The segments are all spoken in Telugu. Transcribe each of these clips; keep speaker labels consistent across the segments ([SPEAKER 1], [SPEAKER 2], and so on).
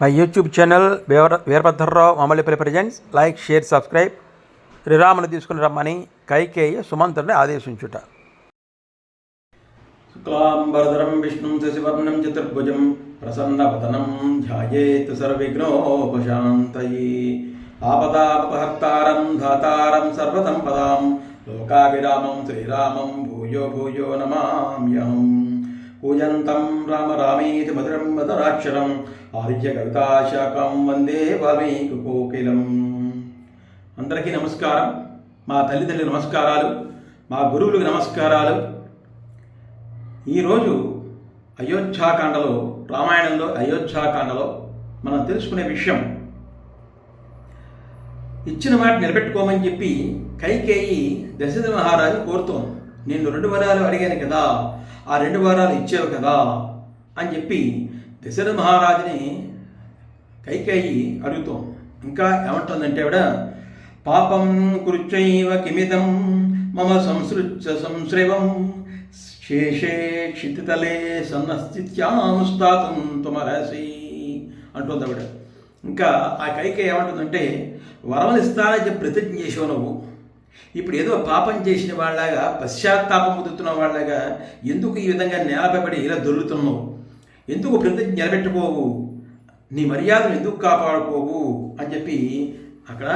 [SPEAKER 1] My YouTube channel Veerabhadrarao Mamallipalli presents. Like, share, subscribe. శ్రీరాముని తీసుకుని రమ్మని కైకేయి సుమంతుడిని ఆదేశించుట.
[SPEAKER 2] శుక్లాంబరధరం విష్ణుం శశివర్ణం చతుర్భుజం ప్రసన్నవదనం ధ్యాయేత్ సర్వవిఘ్నోపశాంతయే. ఆపదాపహర్తారం ధాతారం సర్వసంపదాం లోకాభిరామం శ్రీరామం భూయో భూయో నమామ్యహం. పూజంతం రామ రామేతి మధురం మధురాక్షరం ఆర్య కవితాశాఖం వందే వాల్మీకి కోకిలం. అందరికీ నమస్కారం. మా తల్లిదండ్రులకు నమస్కారాలు, మా గురువులకు నమస్కారాలు. ఈరోజు అయోధ్యాకాండలో, రామాయణంలో అయోధ్యాకాండలో మనం తెలుసుకునే విషయం, ఇచ్చిన మాట నిలబెట్టుకోమని చెప్పి కైకేయి దశరథ మహారాజు కోరుతోంది. నేను 2 వరాలు అడిగాను కదా, ఆ 2 వరాలు ఇచ్చావు కదా అని చెప్పి దశరథ మహారాజుని కైకేయి అడుగుతోంది. ఇంకా ఏమంటుందంటే ఆవిడ, పాపం కృత్యైవ కిమిదం మమ సంసృత్య సంశ్రవం శేషే క్షితితలే సన్నస్థిత్యాముస్తాతం తుమరసి అంటుంది ఆవిడ. ఇంకా ఆ కైకేయి ఏమంటుందంటే, వరములు ఇస్తానని చెప్పి ప్రతిజ్ఞ చేసావు నువ్వు, ఇప్పుడు ఏదో పాపం చేసిన వాళ్ళగా పశ్చాత్తాపం పొందుతున్న వాళ్ళగా ఎందుకు ఈ విధంగా నేలపడి ఇలా దొరుకుతున్నావు? ఎందుకు ప్రతిజ్ఞ నిలబెట్టుకోవు? నీ మర్యాదను ఎందుకు కాపాడుకోవు అని చెప్పి అక్కడ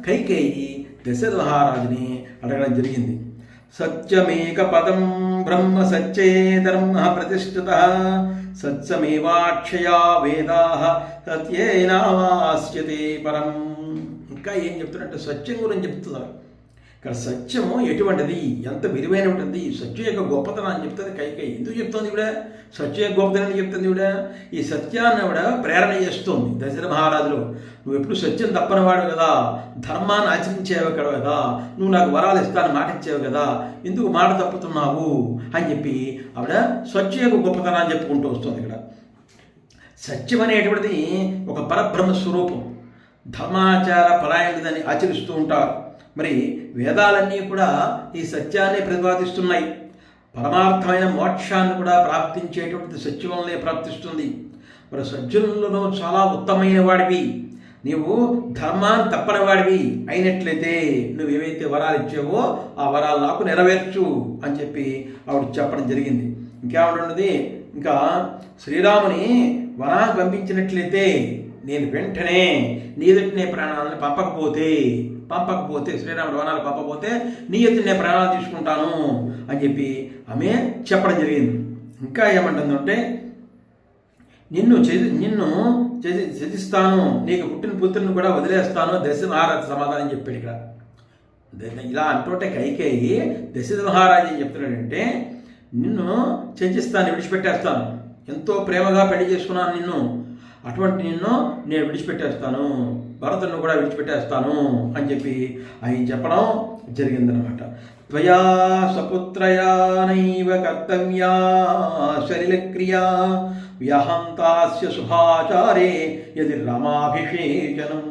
[SPEAKER 2] కైకేయి దశరథ మహారాజుని అడగడం జరిగింది. సత్యమేక పదం బ్రహ్మ సత్యే ధర్మ ప్రతిష్ఠిత సత్యమేవాక్షయా వేదా సత్యేనావాస్యతే పరం. ఇంకా ఏం చెప్తున్నట్టు సత్యం గురించి చెప్తున్నారు. ఇక్కడ సత్యము ఎటువంటిది, ఎంత విలువైన ఉంటుంది, సత్యం యొక్క గొప్పతనం అని చెప్తుంది కైకేయి. ఎందుకు చెప్తుంది ఇవిడ సత్యం యొక్క గొప్పతనం చెప్తుంది ఇవిడ? ఈ సత్యాన్ని ఆవిడ ప్రేరణ చేస్తుంది దశరథ మహారాజులో. నువ్వు ఎప్పుడు సత్యం తప్పనివాడు కదా, ధర్మాన్ని ఆచరించేవి కదా, నువ్వు నాకు వరాలు ఇస్తాను మాట ఇచ్చేవి కదా, ఎందుకు మాట తప్పుతున్నావు అని చెప్పి ఆవిడ సత్యం యొక్క గొప్పతనాన్ని చెప్పుకుంటూ వస్తుంది. ఇక్కడ సత్యం అనేటువంటిది ఒక పరబ్రహ్మ స్వరూపం. ధర్మాచార పరాయణులని ఆచరిస్తూ ఉంటారు. మరి వేదాలన్నీ కూడా ఈ సత్యాన్ని ప్రతిపాదిస్తున్నాయి. పరమార్థమైన మోక్షాన్ని కూడా ప్రాప్తించేటువంటి సత్యం వల్లే ప్రాప్తిస్తుంది. మరి సజ్జనులలో చాలా ఉత్తమైన వాడివి, నీవు ధర్మాన్ని తప్పని వాడివి అయినట్లయితే నువ్వేవైతే వరాలు ఇచ్చావో ఆ వరాలు నాకు నెరవేర్చు అని చెప్పి ఆవిడ చెప్పడం జరిగింది. ఇంకేమంటున్నది, ఇంకా శ్రీరాముని వనానికి పంపించినట్లయితే నేను వెంటనే నీ ఎదుటినే ప్రాణాలను పంపకపోతే శ్రీరాముడు వనాలు పంపకపోతే నీ ఎదుటినే ప్రాణాలు తీసుకుంటాను అని చెప్పి ఆమె చెప్పడం జరిగింది. ఇంకా ఏమంటుందంటే, నిన్ను త్యజిస్తాను, నీకు పుట్టిన పుత్రుని కూడా వదిలేస్తాను దశరథ మహారాజు సమాధానం చెప్పాడు. ఇక్కడ ఇలా అంటుంటే కైకేయి దశరథ మహారాజు ఏం చెప్తున్నాడంటే, నిన్ను త్యజిస్తాను, విడిచిపెట్టేస్తాను, ఎంతో ప్రేమగా పెళ్లి చేసుకున్నాను నిన్ను, అటువంటి నిన్ను నేను విడిచిపెట్టేస్తాను, భరతుని కూడా విడిచిపెట్టేస్తాను అని చెప్పి ఆయన చెప్పడం జరిగిందనమాట. త్వయా సపుత్రయానైవ కర్తవ్యా శరీరక్రియా వ్యహంతాస్య శుభాచారే యది రామాభిషేచనం.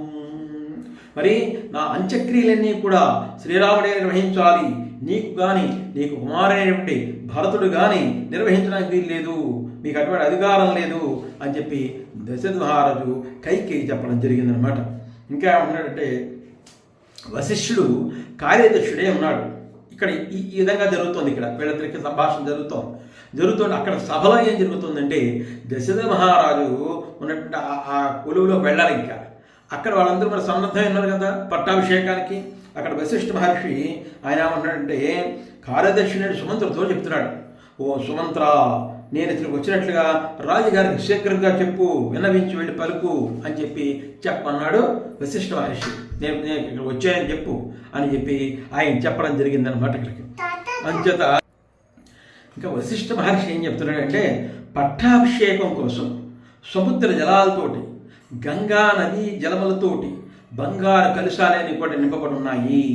[SPEAKER 2] మరి నా అంత్యక్రియలన్నీ కూడా శ్రీరాముడే నిర్వహించాలి, నీకు కానీ నీకు కుమారుడైనటువంటి భరతుడు కానీ నిర్వహించడానికి వీలు లేదు, మీకు అటువంటి అధికారం లేదు అని చెప్పి దశరథ మహారాజు కైకేయి చెప్పడం జరిగిందనమాట. ఇంకా ఏమన్నాడంటే, వశిష్ఠుడు కార్యదక్షుడే ఉన్నాడు. ఇక్కడ ఈ విధంగా జరుగుతుంది. ఇక్కడ వీళ్ళిద్దరికి సంభాషణ జరుగుతుంది. అక్కడ సభలో ఏం జరుగుతుందంటే, దశరథ మహారాజు ఉన్నటువంటి ఆ కొలువులోకి వెళ్ళాలి. ఇంకా అక్కడ వాళ్ళందరూ మరి సన్నద్ధమై ఉన్నారు కదా పట్టాభిషేకానికి. అక్కడ వశిష్ఠ మహర్షి ఆయన ఏమంటాడంటే, కార్యదర్శిని సుమంత్రతో చెప్తున్నాడు, ఓ సుమంత్ర, నేను ఇక్కడికి వచ్చినట్లుగా రాజుగారికి శీఘ్రంగా చెప్పు, విన్నవించి వెళ్ళి పలుకు అని చెప్పి చెప్పన్నాడు వశిష్ఠ మహర్షి. నేను ఇక్కడ వచ్చాయని చెప్పు అని చెప్పి ఆయన చెప్పడం జరిగిందనమాట. ఇక్కడికి అంచేత ఇంకా వశిష్ఠ మహర్షి ఏం చెప్తున్నాడంటే, పట్టాభిషేకం కోసం సముద్ర జలాలతోటి, గంగా నదీ జలములతోటి బంగారు కలుషాలని కూడా నింపబడి ఉన్నాయి.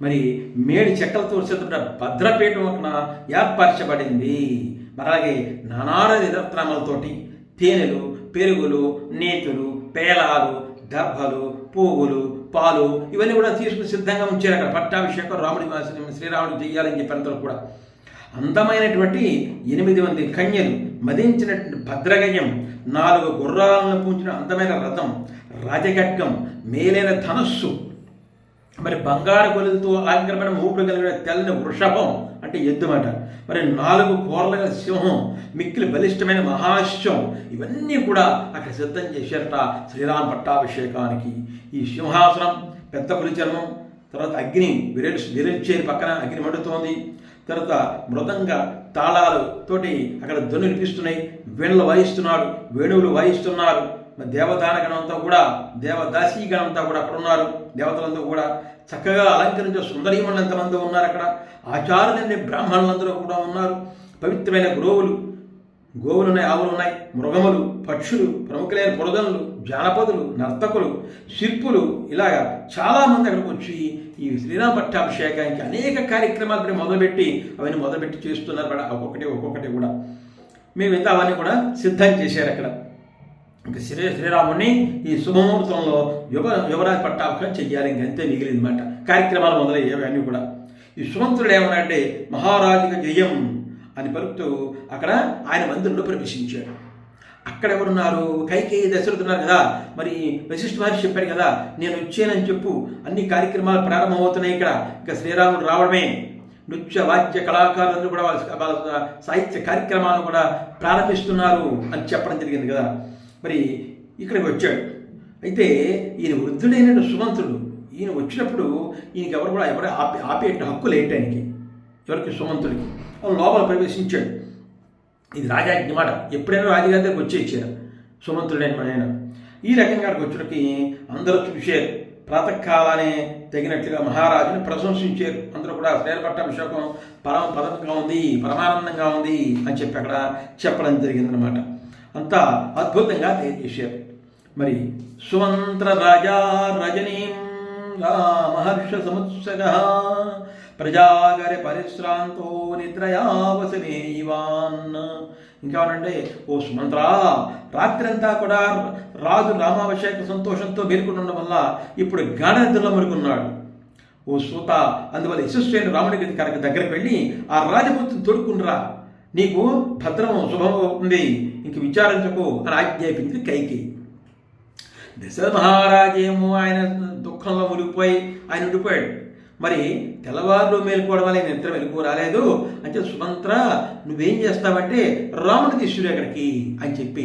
[SPEAKER 2] మరి మేడి చెక్కలతో సిద్ధపడ్డ భద్రపీఠం ఒకన ఏర్పరచబడింది. అలాగే నానార నిరత్నములతోటి తేనెలు, పెరుగులు, నేతులు, పేలాలు, దర్భలు, పువ్వులు, పాలు ఇవన్నీ కూడా తీసుకుని సిద్ధంగా ఉంచారు. అక్కడ పట్టాభిషేకం రాముడి శ్రీరాముడికి చెయ్యాలని చెప్పినంతలో కూడా అందమైనటువంటి 8 మంది కన్యలు, మదించినటువంటి భద్రగజం, 4 గుర్రాలను పూంచిన అందమైన రథం, రాజగడ్గం, మేలైన ధనస్సు, మరి బంగారు గొలులతో అలంకరమైన మూపుడు కలిగిన తెల్లని వృషభం అంటే ఎద్దుమాట, మరి 4 కోరల సింహం, మిక్కిలి బలిష్టమైన మహాశ్వం, ఇవన్నీ కూడా అక్కడ సిద్ధం చేశారట శ్రీరామ పట్టాభిషేకానికి. ఈ సింహాసనం, పెద్ద పులి చర్మం, తర్వాత అగ్ని విరల్చేరి పక్కన అగ్ని మండుతోంది, తర్వాత మృదంగ తాళాలు తోటి అక్కడ ధ్వనులు వినిపిస్తున్నాయి, వీణలు వాయిస్తున్నారు, వేణువులు వాయిస్తున్నారు. దేవదాన గణంతా కూడా, దేవదాసీ గణంతా కూడా అక్కడ ఉన్నారు. దేవతలంతా కూడా చక్కగా అలంకరించే సుందరీమణులు ఎంతమంది ఉన్నారు అక్కడ. ఆచార్యులన్నీ బ్రాహ్మణులందరూ కూడా ఉన్నారు. పవిత్రమైన గోవులు ఉన్నాయి, ఆవులు ఉన్నాయి, మృగములు, పక్షులు, ప్రముఖులైన పురగనులు, జానపదులు, నర్తకులు, శిల్పులు, ఇలాగా చాలామంది అక్కడికి వచ్చి ఈ శ్రీరామ పట్టాభిషేకానికి అనేక కార్యక్రమాలు అవన్నీ మొదలుపెట్టి చేస్తున్నారు. ఒక్కొక్కటి కూడా మేము ఇంత అవన్నీ కూడా సిద్ధం చేశారు అక్కడ. ఇంకా శ్రీరాముడిని ఈ శుభముహూర్తంలో యువరాజ పట్టాభిషేకం చెయ్యాలి, ఇంకంతే మిగిలిందన్నమాట. కార్యక్రమాలు మొదలయ్యేవి అన్నీ కూడా. ఈ సుమంతుడు ఏమన్నాడంటే మహారాజుగా జయం అని పలుకుతూ అక్కడ ఆయన మందిరంలో ప్రవేశించాడు. అక్కడ ఎవరున్నారు? కైకేయి, దశరథుడు ఉన్నారు కదా. మరి వశిష్ఠ మహర్షి చెప్పాడు కదా, నేను వచ్చానని చెప్పు, అన్ని కార్యక్రమాలు ప్రారంభమవుతున్నాయి ఇక్కడ. ఇంకా శ్రీరాముడు రావడమే. నృత్య వాద్య కళాకారులందరూ కూడా వాళ్ళ సాహిత్య కార్యక్రమాలను కూడా ప్రారంభిస్తున్నారు అని చెప్పడం జరిగింది కదా. మరి ఇక్కడికి వచ్చాడు. అయితే ఈయన వృద్ధుడైన సుమంతుడు, ఈయన వచ్చినప్పుడు ఈయనకి ఎవరు ఆపే హక్కు లేట ఆయనకి, ఎవరికి? సుమంతుడికి. లోపల ప్రవేశించాడు. ఇది రాజాజ్ఞ మాట. ఎప్పుడైనా రాజుగారి దగ్గరికి వచ్చేసారు సుమంతుడైన ఆయన. ఈ రకంగా వచ్చేటికి అందరూ చూశారు. ప్రాతకాలానే తగినట్లుగా మహారాజుని ప్రశంసించారు. అందరూ కూడా శ్రీరామ పట్టాభిషేకం పరమంగా ఉంది, పరమానందంగా ఉంది అని చెప్పి అక్కడ చెప్పడం జరిగిందనమాట. అంతా అద్భుతంగా తెలియజేశారు. మరి సుమంత్ర రాజా రజనీం మహర్ష సముత్సగ ప్రజాగర పరిశ్రాంతో నిద్రయావసనే ఇవాన్. ఇంకేమనంటే, ఓ సుమంత్ర, రాత్రంతా కూడా రాజు రామాభిషేక సంతోషంతో మేలుకుని ఉండడం వల్ల ఇప్పుడు గాఢనిద్రలో మునుకున్నాడు. ఓ సూత, అందువల్ల యశస్వైన రాముడి దగ్గరికి వెళ్ళి ఆ రాజపుత్రుని తోడుకునిరా, నీకు భద్రము శుభము అవుతుంది, ఇంక విచారించకు అని ఆజ్ఞాపించింది కైకేయి. దశరథ మహారాజేమో ఆయన దుఃఖంలో మునిగిపోయి ఆయన ఉండిపోయాడు. మరి తెల్లవారులు మేలుకోవడం వల్ల నిద్ర మెలకు రాలేదు అంటే, సుమంత్ర నువ్వేం చేస్తావంటే రాముడిని తీసుకురా అక్కడికి అని చెప్పి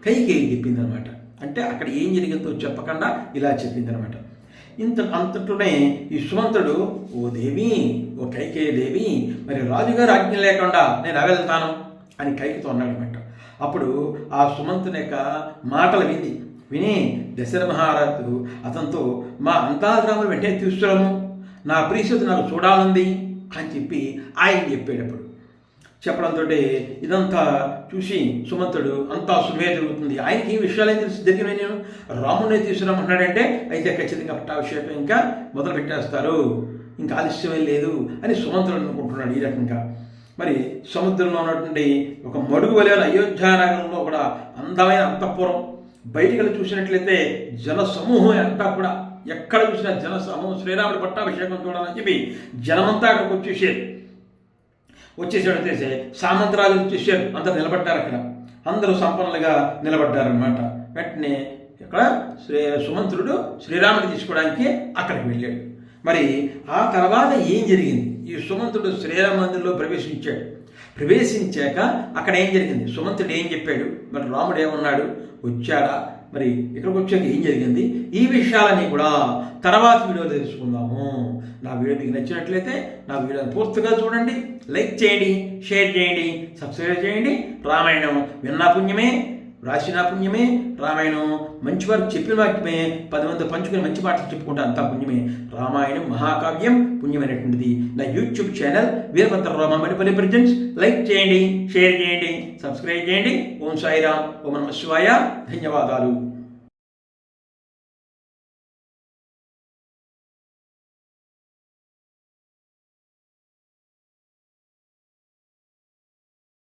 [SPEAKER 2] కైకేయి చెప్పిందనమాట. అంటే అక్కడ ఏం జరిగిందో చెప్పకుండా ఇలా చెప్పిందనమాట. అంతట్లోనే ఈ సుమంతుడు, ఓ దేవి, ఓ కైకేయి దేవి, మరి రాజుగారు ఆజ్ఞ లేకుండా నేను వెళ్తాను అని కైకితో అన్నాడనమాట. అప్పుడు ఆ సుమంతుని యొక్క మాటలు విని దశరథ మహారాజు అతనితో, మా అంతఃరాములు వెంటనే తీసుకురాము, నా ప్రియసతి నాకు చూడాలంది అని చెప్పి ఆయన చెప్పేటప్పుడు చెప్పడంతో ఇదంతా చూసి సుమంతుడు అంతా సుమే జరుగుతుంది. ఆయనకి ఈ విషయాలు ఏం తెలిసి జరిగినాయి, నేను రాముడిని తీసుకురామంటున్నాడంటే అయితే ఖచ్చితంగా పట్టాభిషేకం ఇంకా మొదలు పెట్టేస్తారు, ఇంకా ఆలస్యమే లేదు అని సుమంతుడు అనుకుంటున్నాడు. ఈ రకంగా మరి సముద్రంలో ఉన్నటువంటి ఒక మడుగు వలె అయోధ్యానగరంలో కూడా అందమైన అంతఃపురం. బయటికి చూసినట్లయితే జన సమూహం అంతా కూడా, ఎక్కడ చూసినా జన సమూహం శ్రీరాముడి పట్టాభిషేకం చూడాలని చెప్పి జనమంతా అక్కడికి వచ్చేసాడు. చేసే సామంతరాజు వచ్చేసారు, అందరు నిలబడ్డారు. అక్కడ అందరూ సంపన్నులుగా నిలబడ్డారనమాట. వెంటనే ఇక్కడ సుమంత్రుడు శ్రీరాముడిని తీసుకోవడానికి అక్కడికి వెళ్ళాడు. మరి ఆ తర్వాత ఏం జరిగింది? ఈ సుమంతుడు శ్రీరామ మందిరంలో ప్రవేశించాక అక్కడ ఏం జరిగింది, సుమంతుడు ఏం చెప్పాడు, మరి రాముడు ఏమన్నాడు, వచ్చాడా, మరి ఇక్కడికి వచ్చాక ఏం జరిగింది, ఈ విషయాలని కూడా తర్వాత వీడియోలో తెలుసుకుందాము. నా వీడియో మీకు నచ్చినట్లయితే నా వీడియోని పూర్తిగా చూడండి, లైక్ చేయండి, షేర్ చేయండి, సబ్స్క్రైబ్ చేయండి. రామాయణం విన్నా పుణ్యమే, రాసిన పుణ్యమే. రామాయణం మంచి వారికి చెప్పిన వాక్యమే, 10 మంది పంచుకుని మంచి మాటలు చెప్పుకుంటే అంతా పుణ్యమే. రామాయణం మహాకావ్యం పుణ్యమైనటువంటిది. నా YouTube channel Veerabhadrarao Mamidipalli presents. Like చేయండి, షేర్ చేయండి, సబ్స్క్రైబ్ చేయండి. ఓం సాయిరామ్, ఓం నమః శివాయ. ధన్యవాదాలు.